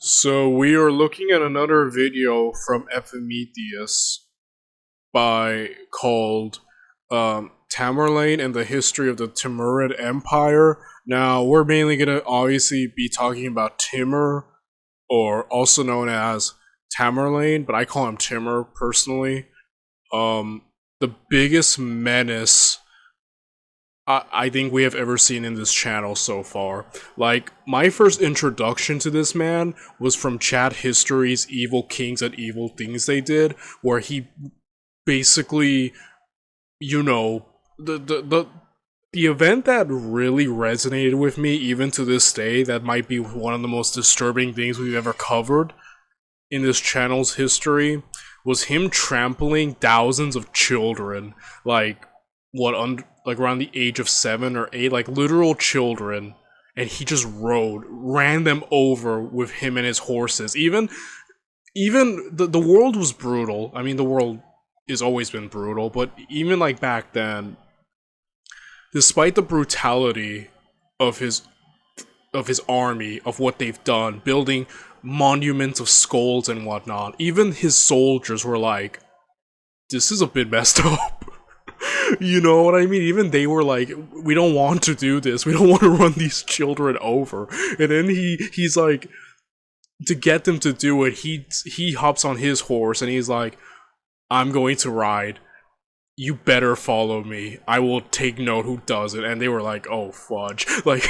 So we are looking at another video from Epimetheus by called Tamerlane and the History of the Timurid Empire. Now we're mainly gonna obviously be talking about Timur, or also known as Tamerlane, but I call him Timur personally. The biggest menace I think we have ever seen in this channel so far. Like, my first introduction to this man was from Chad History's Evil Kings and Evil Things They Did, where he basically, the event that really resonated with me, even to this day, that might be one of the most disturbing things we've ever covered in this channel's history, was him trampling thousands of children, like around the age of 7 or 8, like literal children, and he just ran them over with him and his horses. Even the world was brutal. I mean, the world has always been brutal, but even like back then, despite the brutality of his army, of what they've done, building monuments of skulls and whatnot, even his soldiers were like, this is a bit messed up. You know what I mean? Even they were like, we don't want to do this. We don't want to run these children over. And then he's like, to get them to do it, he hops on his horse and he's like, I'm going to ride. You better follow me. I will take note who does it. And they were like, oh fudge. Like,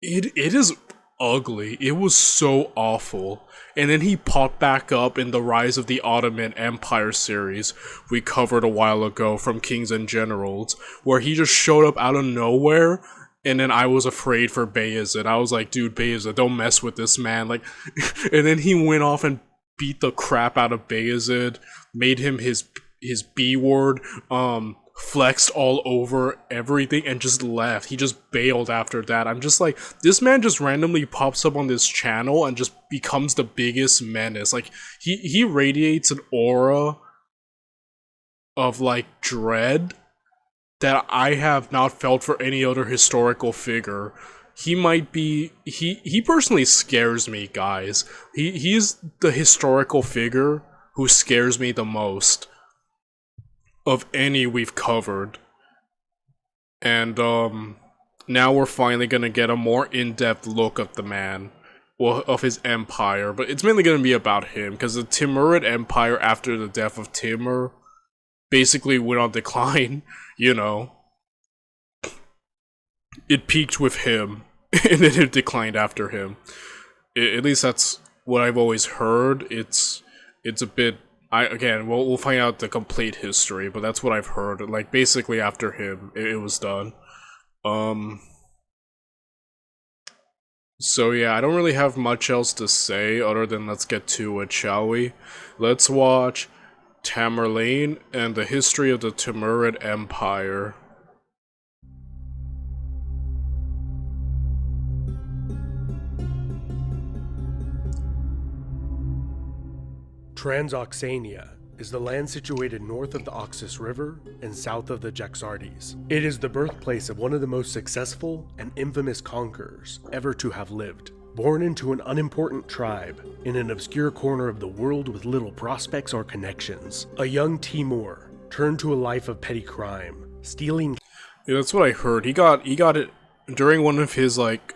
it is ugly. It was so awful. And then he popped back up in the Rise of the Ottoman Empire series we covered a while ago from Kings and Generals, where he just showed up out of nowhere, and then I was afraid for Bayezid. I was like, dude, Bayezid, don't mess with this man. Like, and then he went off and beat the crap out of Bayezid, made him his B-word, flexed all over everything, and just left. He just bailed after that. I'm just like, this man just randomly pops up on this channel and just becomes the biggest menace. Like, he radiates an aura of like dread that I have not felt for any other historical figure. He might be, he personally scares me, guys. He's the historical figure who scares me the most of any we've covered. And now we're finally gonna get a more in-depth look of the man, well, of his empire, but it's mainly gonna be about him, because the Timurid Empire, after the death of Timur, basically went on decline. It peaked with him, and then it declined after him. At least that's what I've always heard. It's a bit, we'll find out the complete history, but that's what I've heard. Like, basically after him, it was done. So yeah, I don't really have much else to say other than let's get to it, shall we? Let's watch Tamerlane and the History of the Timurid Empire. Transoxania is the land situated north of the Oxus River and south of the Jaxartes. It is the birthplace of one of the most successful and infamous conquerors ever to have lived. Born into an unimportant tribe in an obscure corner of the world with little prospects or connections, a young Timur turned to a life of petty crime, stealing. Yeah, that's what I heard. He got it during one of his like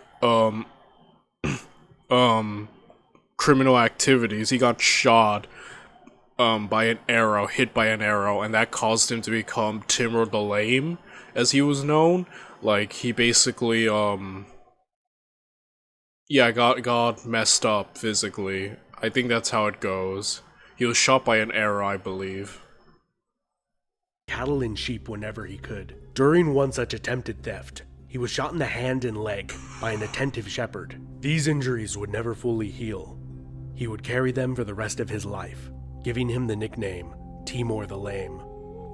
criminal activities. He got shot by an arrow, hit by an arrow, and that caused him to become Timur the Lame, as he was known. Like, he basically got messed up physically. I think that's how it goes. He was shot by an arrow, I believe. Cattle and sheep whenever he could. During one such attempted theft, he was shot in the hand and leg by an attentive shepherd. These injuries would never fully heal. He would carry them for the rest of his life, giving him the nickname Timur the Lame,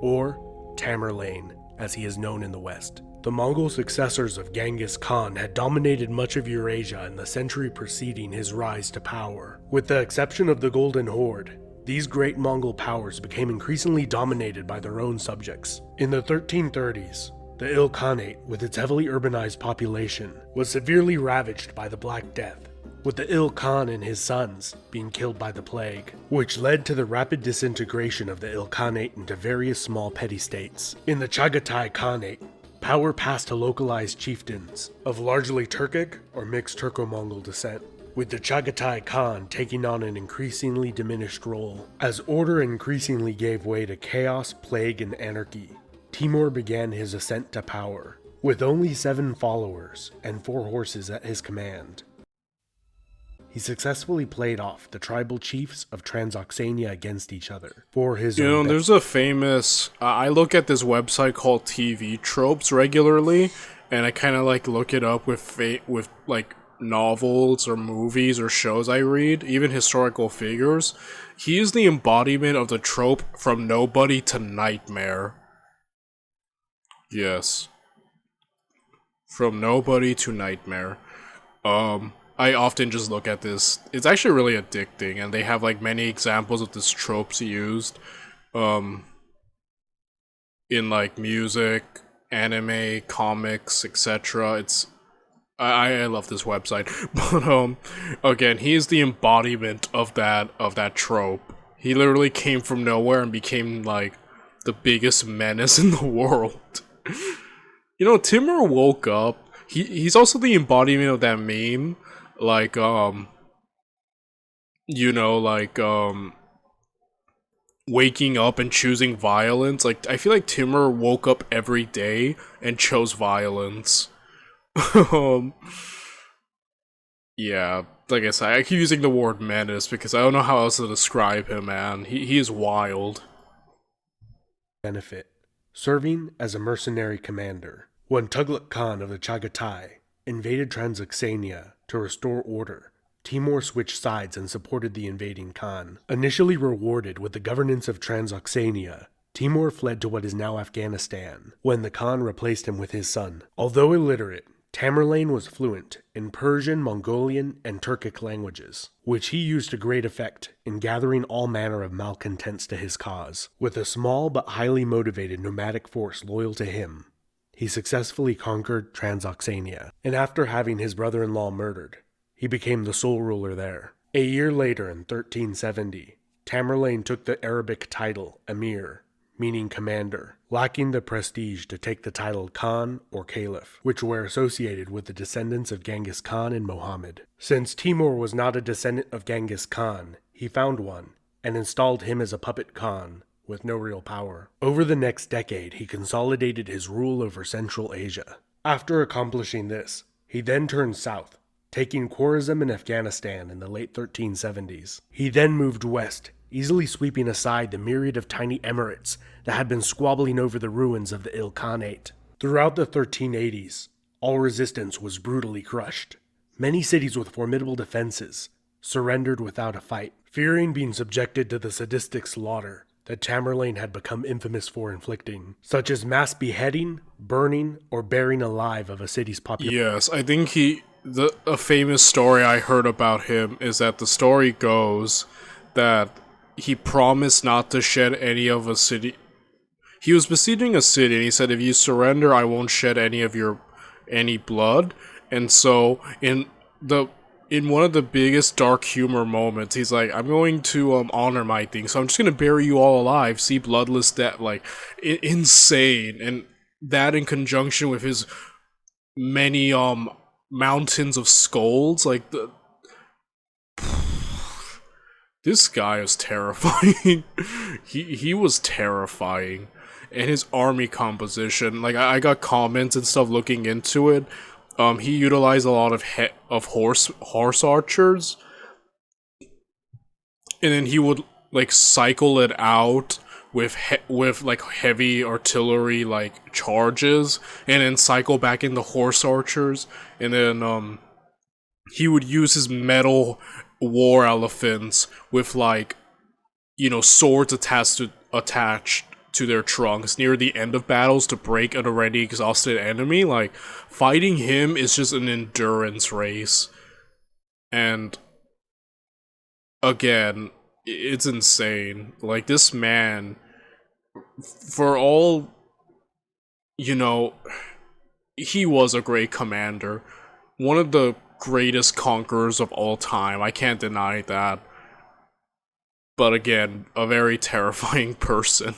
or Tamerlane, as he is known in the West. The Mongol successors of Genghis Khan had dominated much of Eurasia in the century preceding his rise to power. With the exception of the Golden Horde, these great Mongol powers became increasingly dominated by their own subjects. In the 1330s, The Ilkhanate, with its heavily urbanized population, was severely ravaged by the Black Death, with the ill Khan and his sons being killed by the plague, which led to the rapid disintegration of the ill Khanate into various small petty states. In the Chagatai Khanate, power passed to localized chieftains of largely Turkic or mixed turco-mongol descent, with the Chagatai Khan taking on an increasingly diminished role. As order increasingly gave way to chaos, plague, and anarchy, Timur began his ascent to power, with only 7 followers and 4 horses at his command. He successfully played off the tribal chiefs of Transoxania against each other for his own there's a famous... I look at this website called TV Tropes regularly, and I kind of like look it up with like novels or movies or shows I read, even historical figures. He is the embodiment of the trope from nobody to nightmare. Yes. From nobody to nightmare. I often just look at this. It's actually really addicting, and they have like many examples of this tropes used in like music, anime, comics, etc. I love this website. But again, he is the embodiment of that trope. He literally came from nowhere and became like the biggest menace in the world. Timur woke up. He's also the embodiment of that meme, like waking up and choosing violence. Like, I feel like Timur woke up every day and chose violence. Yeah, like I said, I keep using the word menace because I don't know how else to describe him, man. He is wild. benefit, serving as a mercenary commander. When Tughlaq Khan of the Chagatai invaded Transoxania to restore order, Timur switched sides and supported the invading Khan. Initially rewarded with the governance of Transoxania, Timur fled to what is now Afghanistan, when the Khan replaced him with his son. Although illiterate, Tamerlane was fluent in Persian, Mongolian, and Turkic languages, which he used to great effect in gathering all manner of malcontents to his cause. With a small but highly motivated nomadic force loyal to him, he successfully conquered Transoxania, and after having his brother-in-law murdered, he became the sole ruler there. A year later, in 1370, Tamerlane took the Arabic title Emir, meaning commander, lacking the prestige to take the title Khan or Caliph, which were associated with the descendants of Genghis Khan and Muhammad. Since Timur was not a descendant of Genghis Khan, he found one, and installed him as a puppet Khan, with no real power. Over the next decade, he consolidated his rule over Central Asia. After accomplishing this, he then turned south, taking Khwarezm in Afghanistan in the late 1370s. He then moved west, easily sweeping aside the myriad of tiny emirates that had been squabbling over the ruins of the Il Khanate. Throughout the 1380s, all resistance was brutally crushed. Many cities with formidable defenses surrendered without a fight, fearing being subjected to the sadistic slaughter that Tamerlane had become infamous for inflicting, such as mass beheading, burning, or burying alive of a city's population. Yes, I think a famous story I heard about him is that the story goes that he promised not to shed any of a city. He was besieging a city, and he said, if you surrender, I won't shed any blood. And so, in one of the biggest dark humor moments, he's like, I'm going to honor my thing, so I'm just gonna bury you all alive, see bloodless death, like, insane. And that in conjunction with his many mountains of skulls, like, this guy is terrifying. he was terrifying. And his army composition, like, I got comments and stuff looking into it. He utilized a lot of horse archers, and then he would like cycle it out with like heavy artillery like charges, and then cycle back into horse archers, and then he would use his metal war elephants with like swords attached to their trunks near the end of battles to break an already exhausted enemy. Like, fighting him is just an endurance race. And again, it's insane. Like, this man, for all, he was a great commander. One of the greatest conquerors of all time. I can't deny that. But again, a very terrifying person.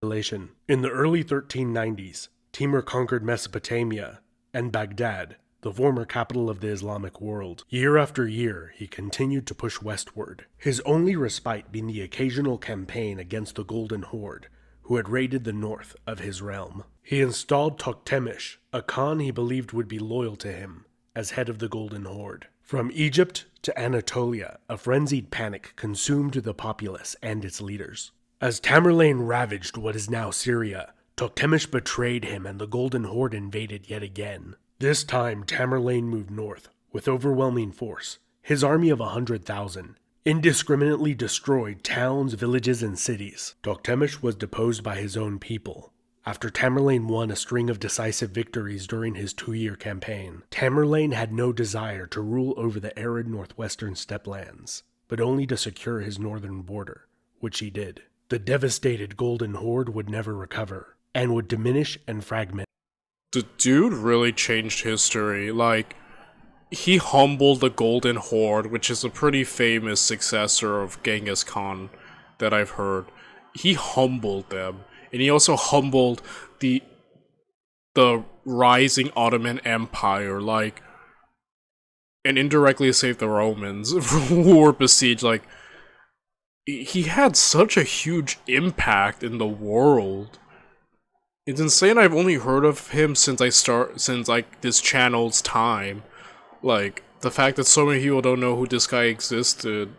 In the early 1390s, Timur conquered Mesopotamia and Baghdad, the former capital of the Islamic world. Year after year, he continued to push westward, his only respite being the occasional campaign against the Golden Horde, who had raided the north of his realm. He installed Toktemish, a Khan he believed would be loyal to him, as head of the Golden Horde. From Egypt to Anatolia, a frenzied panic consumed the populace and its leaders. As Tamerlane ravaged what is now Syria, Toktemish betrayed him and the Golden Horde invaded yet again. This time, Tamerlane moved north, with overwhelming force. His army of 100,000 indiscriminately destroyed towns, villages, and cities. Toktemish was deposed by his own people, after Tamerlane won a string of decisive victories during his 2-year campaign. Tamerlane had no desire to rule over the arid northwestern steppelands, but only to secure his northern border, which he did. The devastated Golden Horde would never recover, and would diminish and fragment. The dude really changed history. Like, he humbled the Golden Horde, which is a pretty famous successor of Genghis Khan that I've heard. He humbled them, and he also humbled the rising Ottoman Empire, like, and indirectly saved the Romans who were besieged. Like, he had such a huge impact in the world. It's insane. I've only heard of him since like this channel's time. Like, the fact that so many people don't know who this guy existed,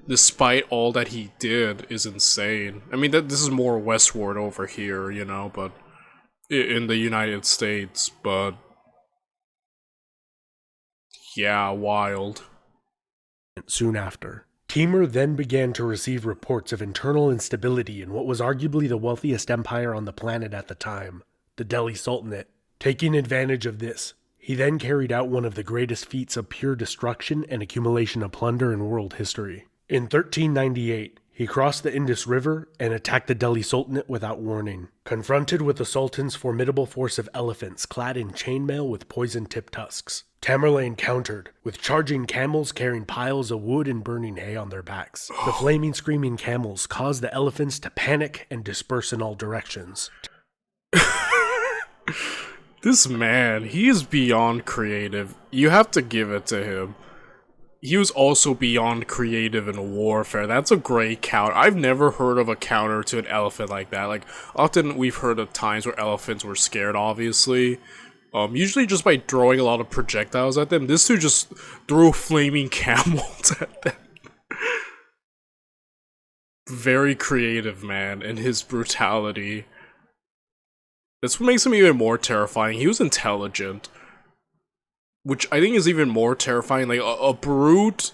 despite all that he did, is insane. I mean, this is more westward over here, you know, but in the United States, but yeah, wild. Soon after, Timur then began to receive reports of internal instability in what was arguably the wealthiest empire on the planet at the time, the Delhi Sultanate. Taking advantage of this, he then carried out one of the greatest feats of pure destruction and accumulation of plunder in world history. In 1398, he crossed the Indus River and attacked the Delhi Sultanate without warning. Confronted with the Sultan's formidable force of elephants clad in chainmail with poison-tipped tusks, Tamerlane countered, with charging camels carrying piles of wood and burning hay on their backs. The flaming, screaming camels caused the elephants to panic and disperse in all directions. This man, he is beyond creative. You have to give it to him. He was also beyond creative in warfare. That's a great counter. I've never heard of a counter to an elephant like that. Like, often we've heard of times where elephants were scared, obviously. Usually just by throwing a lot of projectiles at them. This dude just threw flaming camels at them. Very creative, man, in his brutality. That's what makes him even more terrifying. He was intelligent, which I think is even more terrifying. Like, a brute,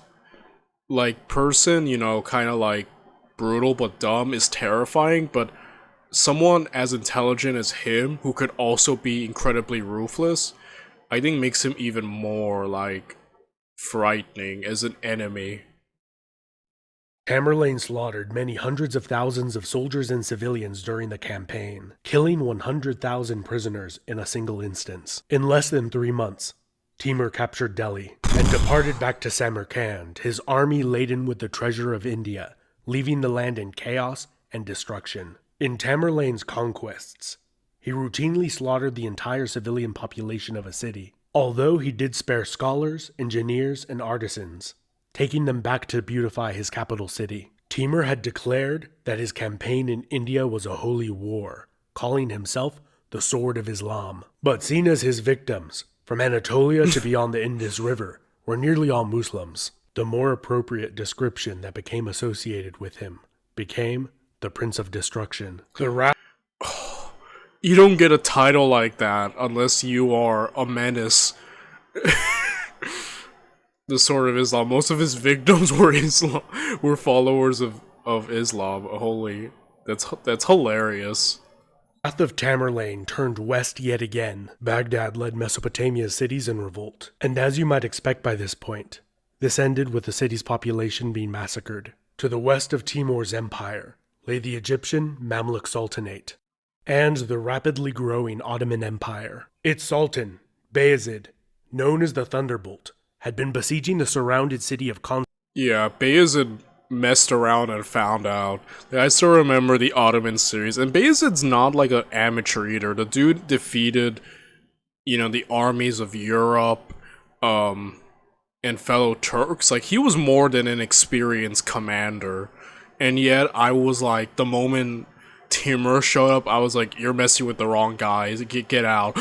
like, person, you know, kind of like brutal but dumb is terrifying, but someone as intelligent as him, who could also be incredibly ruthless, I think makes him even more, like, frightening as an enemy. Tamerlane slaughtered many hundreds of thousands of soldiers and civilians during the campaign, killing 100,000 prisoners in a single instance. In less than 3 months, Timur captured Delhi and departed back to Samarkand, his army laden with the treasure of India, leaving the land in chaos and destruction. In Tamerlane's conquests, he routinely slaughtered the entire civilian population of a city, although he did spare scholars, engineers, and artisans, taking them back to beautify his capital city. Timur had declared that his campaign in India was a holy war, calling himself the Sword of Islam. But seen as his victims, from Anatolia to beyond the Indus River, were nearly all Muslims. The more appropriate description that became associated with him became the Prince of Destruction. You don't get a title like that unless you are a menace. The Sword of Islam. Most of his victims were followers of Islam. Holy, that's hilarious. The wrath of Tamerlane turned west yet again. Baghdad led Mesopotamia's cities in revolt, and as you might expect by this point, this ended with the city's population being massacred. To the west of Timur's empire lay the Egyptian Mamluk Sultanate, and the rapidly growing Ottoman Empire. Its sultan, Bayezid, known as the Thunderbolt, had been besieging the surrounded city of Yeah, Bayezid messed around and found out. I still remember the Ottoman series, and Bayezid's not like an amateur either. The dude defeated, the armies of Europe, and fellow Turks. Like, he was more than an experienced commander. And yet, I was like, the moment Timur showed up, I was like, you're messing with the wrong guys. Get out.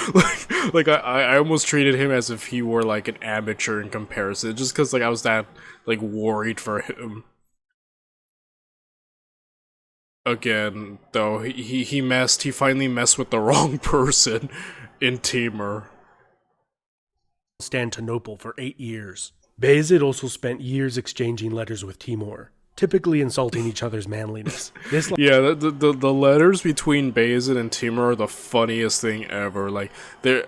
I almost treated him as if he were like an amateur in comparison, just because like I was that like worried for him. Again, though, he finally messed with the wrong person in Timur. Constantinople for 8 years. Bayezid also spent years exchanging letters with Timur, typically insulting each other's manliness. Yeah, the letters between Bayezid and Timur are the funniest thing ever. Like,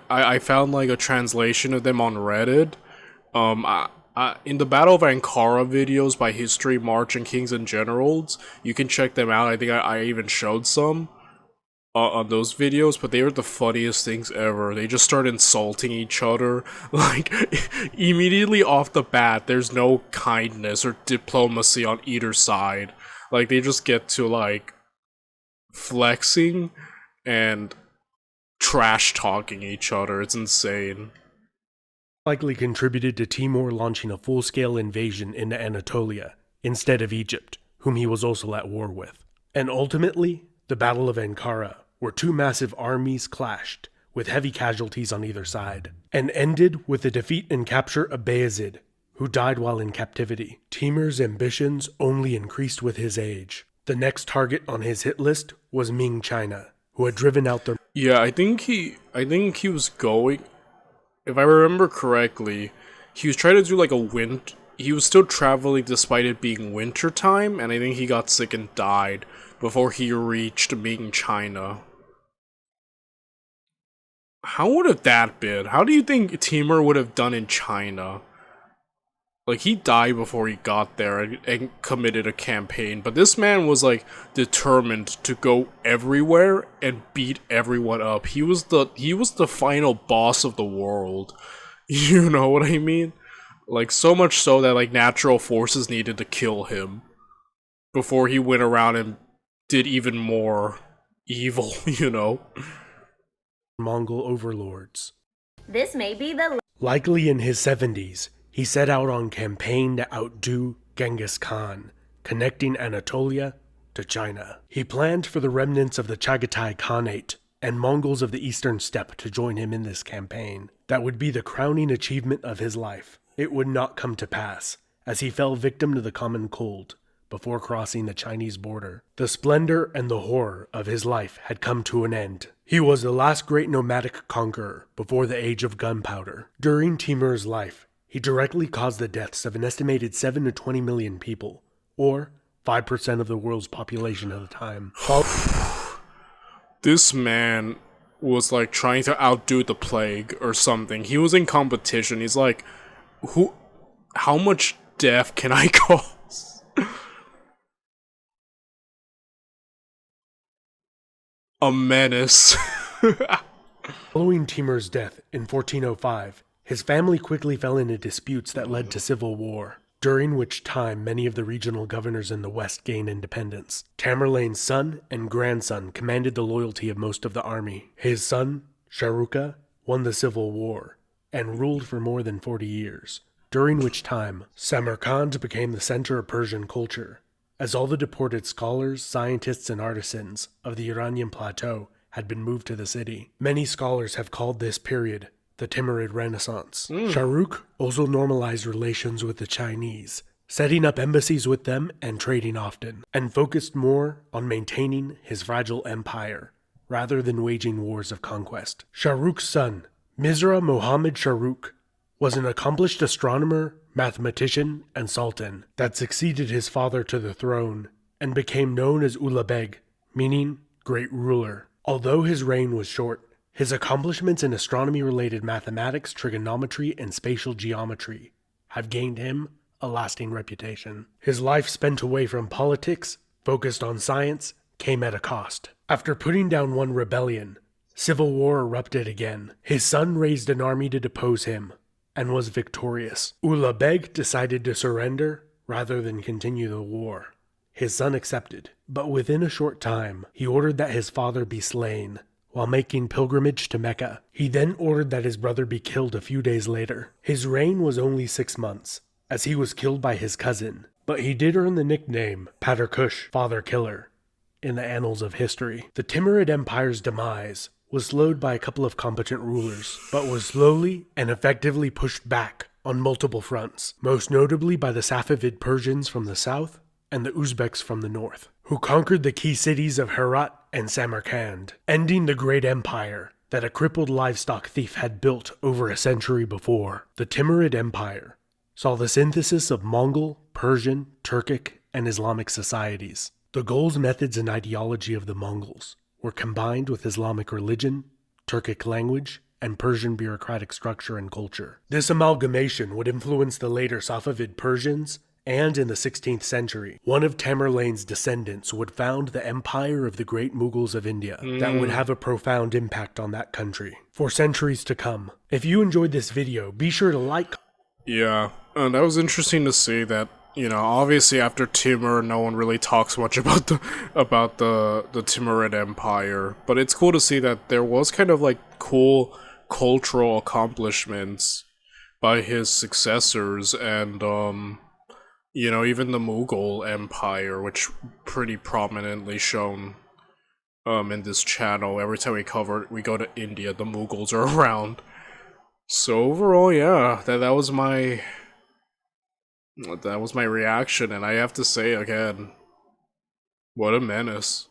I found like a translation of them on Reddit. In the Battle of Ankara videos by History, March, and Kings and Generals, you can check them out. I think I even showed some on those videos, but they were the funniest things ever. They just start insulting each other. Like, immediately off the bat, there's no kindness or diplomacy on either side. Like, they just get to, like, flexing and trash-talking each other. It's insane. Likely contributed to Timur launching a full-scale invasion into Anatolia, instead of Egypt, whom he was also at war with. And ultimately, the Battle of Ankara, where two massive armies clashed, with heavy casualties on either side, and ended with the defeat and capture of Bayezid, who died while in captivity. Timur's ambitions only increased with his age. The next target on his hit list was Ming China, who had driven out the... Yeah, I think he was going... If I remember correctly, he was trying to do like a he was still traveling despite it being winter time, and I think he got sick and died before he reached Ming China. How would have that been? How do you think Timur would have done in China? Like, he died before he got there and committed a campaign, but this man was like determined to go everywhere and beat everyone up. He was the final boss of the world. You know what I mean? Like, so much so that like natural forces needed to kill him before he went around and did even more evil, Mongol overlords. This may be the... Likely in his 70s, he set out on campaign to outdo Genghis Khan, connecting Anatolia to China. He planned for the remnants of the Chagatai Khanate and Mongols of the Eastern Steppe to join him in this campaign. That would be the crowning achievement of his life. It would not come to pass, as he fell victim to the common cold before crossing the Chinese border. The splendor and the horror of his life had come to an end. He was the last great nomadic conqueror before the age of gunpowder. During Timur's life, he directly caused the deaths of an estimated 7 to 20 million people, or 5% of the world's population at the time. This man was like trying to outdo the plague or something. He was in competition. He's like, how much death can I cause? A menace. Following Timur's death in 1405, his family quickly fell into disputes that led to civil war, during which time many of the regional governors in the west gained independence. Tamerlane's son and grandson commanded the loyalty of most of the army. His son, Sharuka, won the civil war and ruled for more than 40 years, during which time Samarkand became the center of Persian culture, as all the deported scholars, scientists, and artisans of the Iranian plateau had been moved to the city. Many scholars have called this period the Timurid Renaissance. Shahrukh also normalized relations with the Chinese, setting up embassies with them and trading often, and focused more on maintaining his fragile empire, rather than waging wars of conquest. Shahrukh's son, Mirza Muhammad Shahrukh, was an accomplished astronomer, mathematician, and sultan that succeeded his father to the throne, and became known as Ulugh, meaning great ruler. Although his reign was short, his accomplishments in astronomy-related mathematics, trigonometry, and spatial geometry have gained him a lasting reputation. His life spent away from politics, focused on science, came at a cost. After putting down one rebellion, Civil war erupted again. His son raised an army to depose him, and was victorious. Ulugh Beg decided to surrender rather than continue the war. His son accepted, but within a short time, he ordered that his father be slain while making pilgrimage to Mecca. He then ordered that his brother be killed a few days later. His reign was only 6 months, as he was killed by his cousin, but he did earn the nickname Pater Kush, Father Killer, in the annals of history. The Timurid Empire's demise was slowed by a couple of competent rulers, but was slowly and effectively pushed back on multiple fronts, most notably by the Safavid Persians from the south and the Uzbeks from the north, who conquered the key cities of Herat and Samarkand, ending the great empire that a crippled livestock thief had built over a century before. The Timurid Empire saw the synthesis of Mongol, Persian, Turkic, and Islamic societies. The goals, methods, and ideology of the Mongols were combined with Islamic religion, Turkic language, and Persian bureaucratic structure and culture. This amalgamation would influence the later Safavid Persians, and in the 16th century, one of Tamerlane's descendants would found the Empire of the Great Mughals of India that would have a profound impact on that country for centuries to come. If you enjoyed this video, be sure to like. Yeah, and that was interesting to see that, obviously after Timur, no one really talks much about the Timurid Empire, but it's cool to see that there was kind of like cool cultural accomplishments by his successors, and even the Mughal Empire, which pretty prominently shown in this channel. Every time we go to India, the Mughals are around. So overall, yeah, that was my reaction, and I have to say again, what a menace.